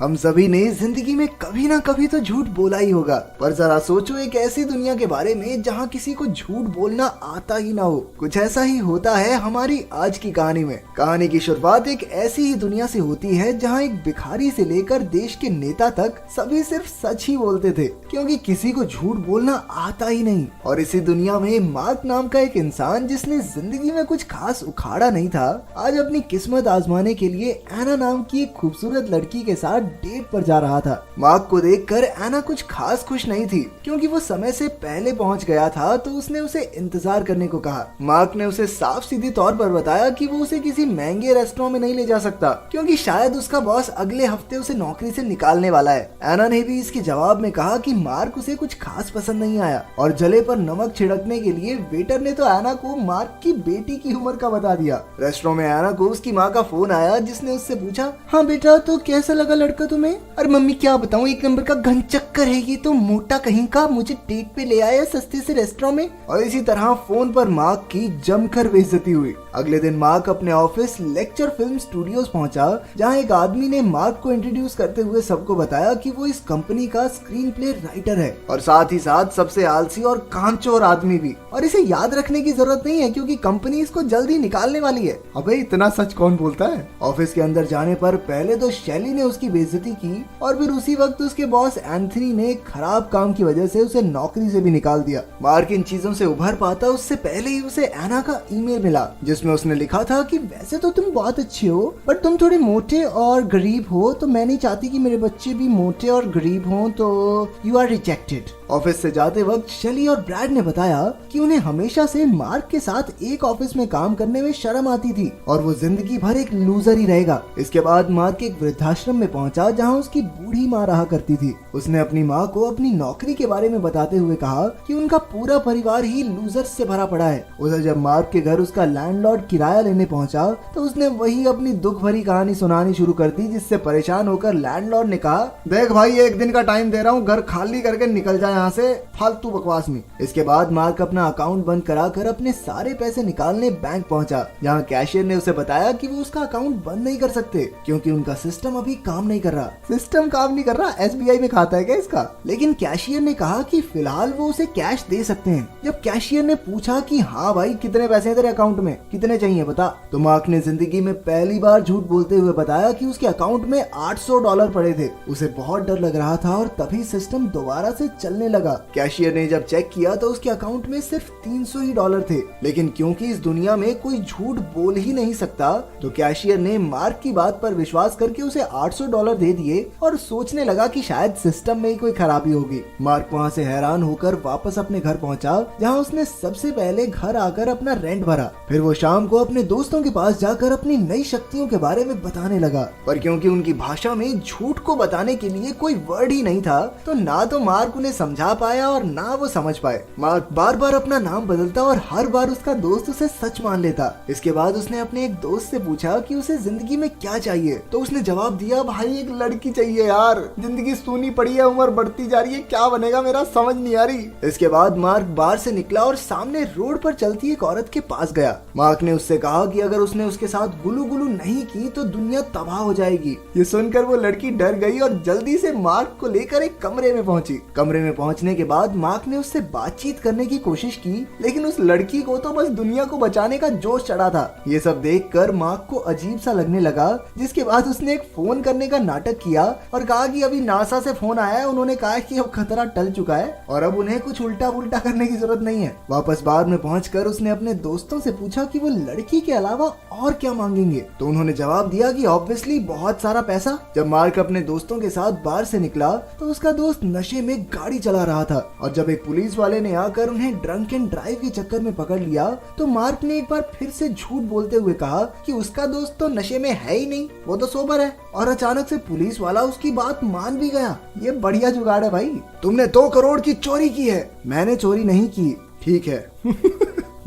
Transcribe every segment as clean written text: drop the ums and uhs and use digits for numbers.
हम सभी ने जिंदगी में कभी ना कभी तो झूठ बोला ही होगा, पर जरा सोचो एक ऐसी दुनिया के बारे में जहाँ किसी को झूठ बोलना आता ही ना हो। कुछ ऐसा ही होता है हमारी आज की कहानी में। कहानी की शुरुआत एक ऐसी ही दुनिया से होती है जहाँ एक भिखारी से लेकर देश के नेता तक सभी सिर्फ सच ही बोलते थे, क्योंकि किसी को झूठ बोलना आता ही नहीं। और इसी दुनिया में मार्क नाम का एक इंसान, जिसने जिंदगी में कुछ खास उखाड़ा नहीं था, आज अपनी किस्मत आजमाने के लिए एना नाम की एक खूबसूरत लड़की के साथ डेट पर जा रहा था। मार्क को देखकर एना कुछ खास खुश नहीं थी, क्योंकि वो समय से पहले पहुंच गया था, तो उसने उसे इंतजार करने को कहा। मार्क ने उसे साफ सीधी तौर पर बताया कि वो उसे किसी महंगे रेस्टोरेंट में नहीं ले जा सकता, क्योंकि शायद उसका बॉस अगले हफ्ते उसे नौकरी से निकालने वाला है। एना ने भी इसके जवाब में कहा कि मार्क उसे कुछ खास पसंद नहीं आया, और जले पर नमक छिड़कने के लिए वेटर ने तो एना को मार्क की बेटी की उम्र का बता दिया। रेस्टोरेंट में एना को उसकी माँ का फोन आया, जिसने उससे पूछा, हाँ बेटा, तो कैसा लगा लड़का तुम्हें? अरे मम्मी क्या बताऊं, एक नंबर का घन चक्कर है ये तो, मोटा कहीं का, मुझे डेट पे ले आया सस्ते से रेस्टोरेंट में। और इसी तरह फोन पर मार्क की जमकर बेइज्जती हुई। अगले दिन मार्क अपने ऑफिस लेक्चर फिल्म स्टूडियोज पहुंचा, जहां एक आदमी ने मार्क को इंट्रोड्यूस करते हुए सबको बताया कि वो इस कंपनी का स्क्रीन प्ले राइटर है, और साथ ही साथ सबसे आलसी और कामचोर आदमी भी। और इसे याद रखने की जरूरत नहीं है, क्योंकि कंपनी इसको जल्दी निकालने वाली है। अबे इतना सच कौन बोलता है? ऑफिस के अंदर जाने पर पहले तो शैली ने उसकी बेइज्जती की, और फिर उसी वक्त उसके बॉस एंथनी ने खराब काम की वजह से उसे नौकरी से भी निकाल दिया। मार्क इन चीजों से उभर पाता उससे पहले ही उसे एना का ईमेल मिला, जिसमें उसने लिखा था कि वैसे तो तुम बहुत अच्छे हो, बट तुम थोड़े मोटे और गरीब हो, तो मैं नहीं चाहती कि मेरे बच्चे भी मोटे और गरीब हों, तो यू आर रिजेक्टेड। ऑफिस से जाते वक्त शैली और ब्रैड ने बताया कि उन्हें हमेशा से मार्क के साथ एक ऑफिस में काम करने में शर्म आती थी, और वो जिंदगी भर एक लूजर ही रहेगा। इसके बाद मार्क एक वृद्धाश्रम में पहुंचा, जहां उसकी बूढ़ी माँ रहा करती थी। उसने अपनी माँ को अपनी नौकरी के बारे में बताते हुए कहा कि उनका पूरा परिवार ही लूजर से भरा पड़ा है। उसे जब मार्क के घर उसका लैंडलॉर्ड किराया लेने पहुंचा, तो उसने वही अपनी दुख भरी कहानी सुनानी शुरू कर दी, जिससे परेशान होकर लैंडलॉर्ड ने कहा, देख भाई, एक दिन का टाइम दे रहा हूँ, घर खाली करके निकल जाए यहाँ से, फालतू बकवास में। इसके बाद मार्क अपना अकाउंट बंद कराकर अपने सारे पैसे निकालने बैंक पहुंचा, जहाँ कैशियर ने उसे बताया कि वो उसका अकाउंट बंद नहीं कर सकते, क्योंकि उनका सिस्टम अभी काम नहीं कर रहा। सिस्टम काम नहीं कर रहा? एसबीआई में खाता है क्या इसका? लेकिन कैशियर ने कहा कि फिलहाल वो उसे कैश दे सकते हैं। जब कैशियर ने पूछा कि हाँ भाई, कितने पैसे हैं तेरे अकाउंट में, कितने चाहिए बता, तो मार्क ने जिंदगी में पहली बार झूठ बोलते हुए बताया कि उसके अकाउंट में $800 पड़े थे। उसे बहुत डर लग रहा था, और तभी सिस्टम दोबारा से चलने लगा। कैशियर ने जब चेक किया तो उसके अकाउंट में सिर्फ $300 ही थे, लेकिन क्योंकि इस दुनिया में कोई झूठ बोल ही नहीं सकता, तो कैशियर ने मार्क की बात पर विश्वास करके उसे $800 दे दिए, और सोचने लगा कि शायद सिस्टम में ही कोई खराबी होगी। मार्क वहाँ से हैरान होकर वापस अपने घर पहुँचा, जहाँ उसने सबसे पहले घर आकर अपना रेंट भरा। फिर वो शाम को अपने दोस्तों के पास जाकर अपनी नई शक्तियों के बारे में बताने लगा, पर क्योंकि उनकी भाषा में झूठ को बताने के लिए कोई वर्ड ही नहीं था, तो ना तो मार्क उन्हें समझा पाया और ना वो समझ पाए। मार्क बार बार अपना नाम बदलता, और हर बार उसका दोस्त उसे सच मान लेता। इसके बाद उसने अपने एक दोस्त से पूछा कि उसे जिंदगी में क्या चाहिए, तो उसने जवाब दिया, भाई एक लड़की चाहिए यार, जिंदगी सूनी पड़ी है, उम्र बढ़ती जा रही है, क्या बनेगा मेरा समझ नहीं आ रही। इसके बाद मार्क बार से निकला और सामने रोड पर चलती एक औरत के पास गया। मार्क ने उससे कहा कि अगर उसने उसके साथ गुलू गुलू नहीं की तो दुनिया तबाह हो जाएगी। ये सुनकर वो लड़की डर गई और जल्दी से मार्क को लेकर एक कमरे में पहुंची। कमरे में पहुंचने के बाद मार्क ने उससे बातचीत करने की कोशिश की, लेकिन उस लड़की को तो बस दुनिया को बचाने का जोश चढ़ा था। ये सब देखकर मार्क को अजीब सा लगने लगा, जिसके बाद उसने एक फोन करने का नाटक किया और कहा कि अभी नासा से फोन आया है, उन्होंने कहा कि अब खतरा टल चुका है और अब उन्हें कुछ उल्टा पुल्टा करने की जरूरत नहीं है। वापस बार में पहुंचकर उसने अपने दोस्तों से पूछा कि वो लड़की के अलावा और क्या मांगेंगे, तो उन्होंने जवाब दिया कि ऑब्वियसली बहुत सारा पैसा। जब मार्क अपने दोस्तों के साथ बार से निकला तो उसका दोस्त नशे में गाड़ी चला रहा था, और जब एक पुलिस वाले ने आकर उन्हें ड्रंक एंड ड्राइव के चक्कर में पकड़ लिया, तो मार्क ने एक बार फिर से झूठ बोलते हुए कहा कि उसका दोस्त तो नशे में है ही नहीं, वो तो सोबर है। और अचानक से पुलिस वाला उसकी बात मान भी गया। ये बढ़िया जुगाड़ है भाई। तुमने 2 करोड़ की चोरी की है। मैंने चोरी नहीं की, ठीक है।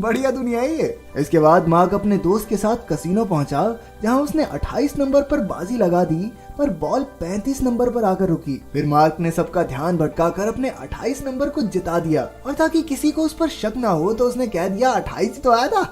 बढ़िया दुनिया है ये। इसके बाद मार्क अपने दोस्त के साथ कसिनो पहुंचा, जहां उसने 28 नंबर पर बाजी लगा दी, पर बॉल 35 नंबर पर आकर रुकी। फिर मार्क ने सबका ध्यान भटकाकर अपने 28 नंबर को जिता दिया, और ताकि किसी को उस पर शक ना हो तो उसने कह दिया 28 तो आया था।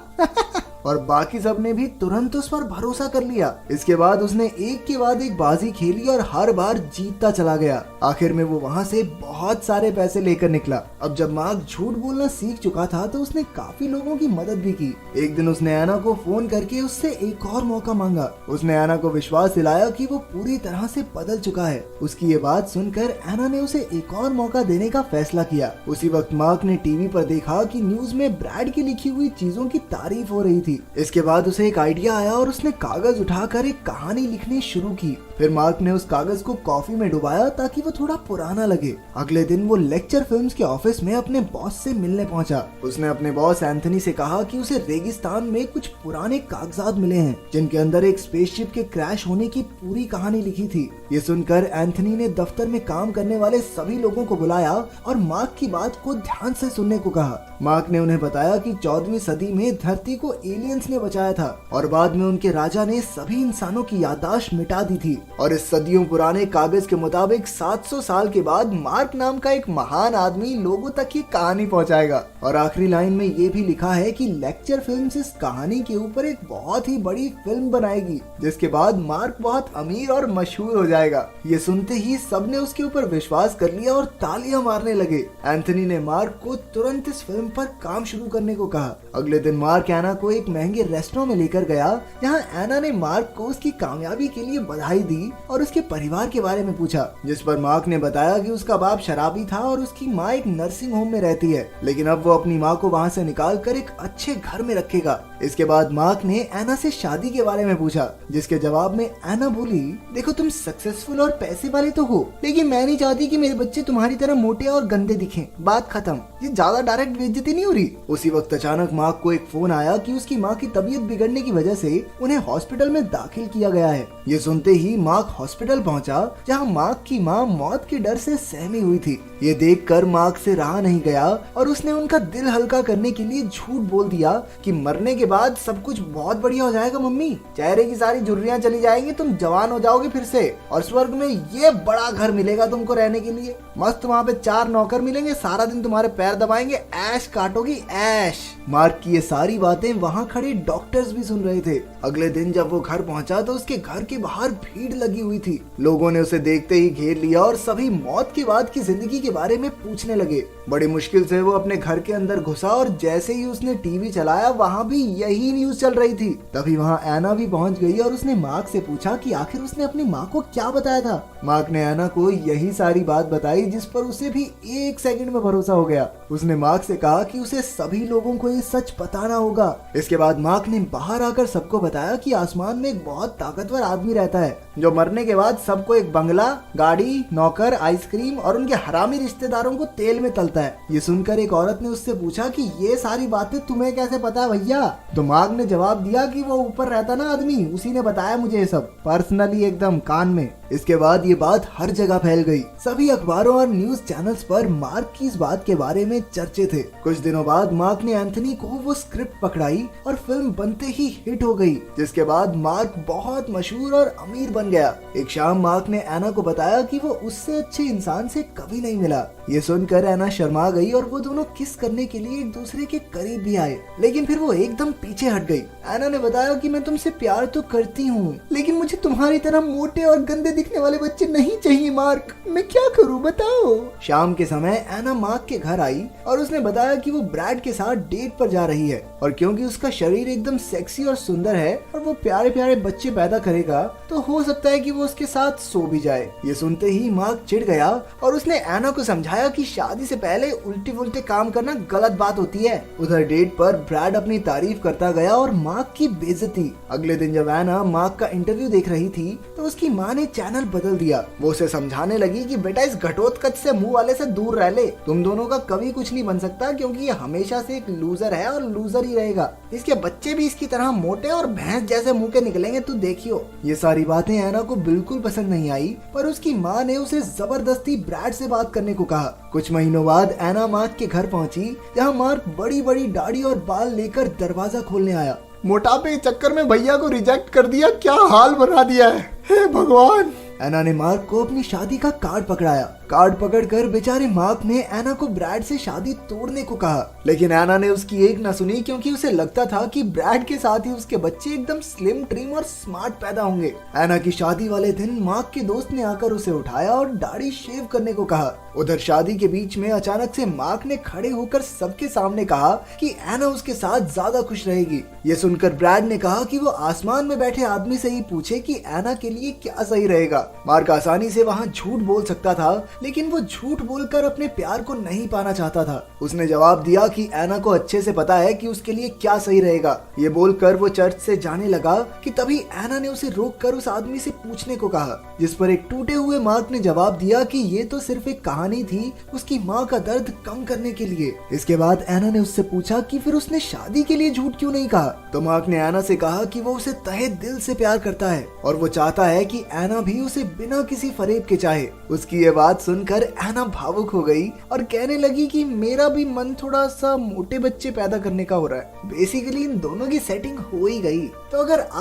और बाकी सब ने भी तुरंत उस पर भरोसा कर लिया। इसके बाद उसने एक के बाद एक बाजी खेली और हर बार जीतता चला गया। आखिर में वो वहाँ से बहुत सारे पैसे लेकर निकला। अब जब मार्क झूठ बोलना सीख चुका था तो उसने काफी लोगों की मदद भी की। एक दिन उसने एना को फोन करके उससे एक और मौका मांगा। उसने एना को विश्वास दिलाया कि वो पूरी तरह से बदल चुका है। उसकी ये बात सुनकर एना ने उसे एक और मौका देने का फैसला किया। उसी वक्त मार्क ने टीवी पर देखा कि न्यूज में ब्रैड की लिखी हुई चीजों की तारीफ हो रही थी। इसके बाद उसे एक आइडिया आया और उसने कागज उठाकर एक कहानी लिखनी शुरू की। फिर मार्क ने उस कागज को कॉफी में डुबाया ताकि वो थोड़ा पुराना लगे। अगले दिन वो लेक्चर फिल्म्स के ऑफिस में अपने बॉस से मिलने पहुंचा। उसने अपने बॉस एंथनी से कहा कि उसे रेगिस्तान में कुछ पुराने कागजात मिले हैं जिनके अंदर एक स्पेसशिप के क्रैश होने की पूरी कहानी लिखी थी। ये सुनकर एंथनी ने दफ्तर में काम करने वाले सभी लोगों को बुलाया और मार्क की बात को ध्यान से सुनने को कहा। मार्क ने उन्हें बताया कि 14वीं सदी में धरती को एलियंस ने बचाया था और बाद में उनके राजा ने सभी इंसानों की याददाश्त मिटा दी थी। और इस सदियों पुराने कागज के मुताबिक 700 साल के बाद मार्क नाम का एक महान आदमी लोगों तक ये कहानी पहुंचाएगा। और आखिरी लाइन में ये भी लिखा है कि लेक्चर फिल्म्स इस कहानी के ऊपर एक बहुत ही बड़ी फिल्म बनाएगी जिसके बाद मार्क बहुत अमीर और मशहूर हो जाएगा। ये सुनते ही सबने उसके ऊपर विश्वास कर लिया और तालियां मारने लगे। एंथनी ने मार्क को तुरंत इस फिल्म पर काम शुरू करने को कहा। अगले दिन मार्क एना को एक महंगे रेस्टोरेंट में लेकर गया जहां एना ने मार्क को उसकी कामयाबी के लिए बधाई दी और उसके परिवार के बारे में पूछा, जिस पर मार्क ने बताया कि उसका बाप शराबी था और उसकी माँ एक नर्सिंग होम में रहती है, लेकिन अब वो अपनी माँ को वहाँ से निकाल कर एक अच्छे घर में रखेगा। इसके बाद मार्क ने एना से शादी के बारे में पूछा, जिसके जवाब में एना बोली, देखो तुम सक्सेसफुल और पैसे वाले तो हो, लेकिन मैं नहीं चाहती कि मेरे बच्चे तुम्हारी तरह मोटे और गंदे दिखें। बात खत्म। ये ज्यादा डायरेक्ट बेइज्जती नहीं हो रही? उसी वक्त अचानक मार्क को एक फोन आया कि उसकी माँ की तबीयत बिगड़ने की वजह से उन्हें हॉस्पिटल में दाखिल किया गया है। ये सुनते ही मार्क हॉस्पिटल पहुंचा जहां मार्क की मां मौत के डर से सहमी हुई थी। ये देखकर मार्क से रहा नहीं गया और उसने उनका दिल हल्का करने के लिए झूठ बोल दिया कि मरने के बाद सब कुछ बहुत बढ़िया हो जाएगा मम्मी, चेहरे की सारी झुर्रियां चली जाएंगी, तुम जवान हो जाओगे फिर से और स्वर्ग में ये बड़ा घर मिलेगा तुमको रहने के लिए। मस्त वहाँ पे 4 नौकर मिलेंगे, सारा दिन तुम्हारे पैर दबाएंगे, ऐश काटोगी ऐश। मार्क की ये सारी बातें वहाँ खड़े डॉक्टर्स भी सुन रहे थे। अगले दिन जब वो घर पहुंचा तो उसके घर के बाहर भीड़ लगी हुई थी। लोगों ने उसे देखते ही घेर लिया और सभी मौत के बाद की जिंदगी के बारे में पूछने लगे। बड़ी मुश्किल से वो अपने घर के अंदर घुसा और जैसे ही उसने टीवी चलाया वहाँ भी यही न्यूज चल रही थी। तभी वहाँ एना भी पहुँच गई और उसने मार्क से पूछा कि आखिर उसने अपनी माँ को क्या बताया था। मार्क ने एना को यही सारी बात बताई जिस पर उसे भी 1 सेकंड में भरोसा हो गया। उसने मार्क से कहा कि उसे सभी लोगों को ये सच बताना होगा। इसके बाद मार्क ने बाहर आकर सबको बताया कि आसमान में एक बहुत ताकतवर आदमी रहता है जो मरने के बाद सबको एक बंगला, गाड़ी, नौकर, आइसक्रीम और उनके हरामी रिश्तेदारों को तेल में तलता है। ये सुनकर एक औरत ने उससे पूछा कि ये सारी बातें तुम्हें कैसे पता है भैया? तो मार्क ने जवाब दिया कि वो ऊपर रहता ना आदमी, उसी ने बताया मुझे ये सब पर्सनली, एकदम कान में। इसके बाद ये बात हर जगह फैल गई। सभी अखबारों और न्यूज चैनल्स पर मार्क की इस बात के बारे में चर्चे थे। कुछ दिनों बाद मार्क ने एंथनी को वो स्क्रिप्ट पकड़ाई और फिल्म बनते ही हिट हो गई, जिसके बाद मार्क बहुत मशहूर और अमीर बन गया। एक शाम मार्क ने एना को बताया कि वो उससे अच्छे इंसान से कभी नहीं मिला। ये सुनकर एना शर्मा गई और वो दोनों किस करने के लिए एक दूसरे के करीब भी आए, लेकिन फिर वो एकदम पीछे हट गई। एना ने बताया कि मैं तुमसे प्यार तो करती हूँ, लेकिन मुझे तुम्हारी तरह मोटे और गंदे दिखने वाले बच्चे नहीं चाहिए मार्क, मैं क्या करूँ बताओ। शाम के समय एना मार्क के घर आई और उसने बताया कि वो ब्रैड के साथ डेट पर जा रही है और क्योंकि उसका शरीर एकदम सेक्सी और सुंदर है और वो प्यारे प्यारे बच्चे पैदा करेगा तो हो सकता है कि वो उसके साथ सो भी जाए। ये सुनते ही मार्क चिढ़ गया और उसने एना को समझाया कि शादी से पहले उल्टे पुल्टे काम करना गलत बात होती है। उधर डेट पर ब्रैड अपनी तारीफ करता गया और मार्क की बेइज्जती। अगले दिन जब एना मार्क का इंटरव्यू देख रही थी तो उसकी माँ ने चैनल बदल दिया। वो उसे समझाने लगी कि बेटा इस घटोत्कच से मुंह वाले से दूर रह ले, तुम दोनों का कभी कुछ नहीं बन सकता क्योंकि ये हमेशा से एक लूजर है और लूजर ही रहेगा। इसके बच्चे भी इसकी तरह मोटे और भैंस जैसे मुंह के निकलेंगे, तू देखियो। ये सारी बातें एना को बिल्कुल पसंद नहीं आई, पर उसकी माँ ने उसे जबरदस्ती ब्रैड से बात करने को कहा। कुछ महीनों बाद एना मार्क के घर पहुंची जहाँ मार्क बड़ी बड़ी दाढ़ी और बाल लेकर दरवाजा खोलने आया। मोटापे के चक्कर में भैया को रिजेक्ट कर दिया, क्या हाल बना दिया है, हे भगवान। एना ने मार्क को अपनी शादी का कार्ड पकड़ाया। कार्ड पकड़कर बेचारे मार्क ने एना को ब्रैड से शादी तोड़ने को कहा, लेकिन एना ने उसकी एक न सुनी, क्योंकि उसे लगता था कि ब्रैड के साथ ही उसके बच्चे एकदम स्लिम, ट्रिम और स्मार्ट पैदा होंगे। एना की शादी वाले दिन मार्क के दोस्त ने आकर उसे उठाया और दाढ़ी शेव करने को कहा। उधर शादी के बीच में अचानक से मार्क ने खड़े होकर सबके सामने कहा कि एना उसके साथ ज्यादा खुश रहेगी। ये सुनकर ब्रैड ने कहा कि वो आसमान में बैठे आदमी से ही पूछे कि एना के लिए क्या सही रहेगा। मार्क आसानी से वहाँ झूठ बोल सकता था, लेकिन वो झूठ बोलकर अपने प्यार को नहीं पाना चाहता था। उसने जवाब दिया कि एना को अच्छे से पता है कि उसके लिए क्या सही रहेगा। ये बोलकर वो चर्च से जाने लगा कि तभी एना ने उसे रोककर उस आदमी से पूछने को कहा, जिस पर एक टूटे हुए मार्क ने जवाब दिया कि ये तो सिर्फ एक कहानी थी उसकी माँ का दर्द कम करने के लिए। इसके बाद एना ने उससे पूछा कि फिर उसने शादी के लिए झूठ क्यों नहीं कहा। तो मार्क ने एना से कहा कि वो उसे तहे दिल से प्यार करता है और वो चाहता है कि एना भी उसे बिना किसी फरेब के चाहे। उसकी ये बात सुनकर एना भावुक हो गई और कहने लगी कि मेरा भी मन थोड़ा सा मोटे बच्चे पैदा करने का हो रहा है। बेसिकली इन दोनों की सेटिंग हो ही गई। तो अगर आप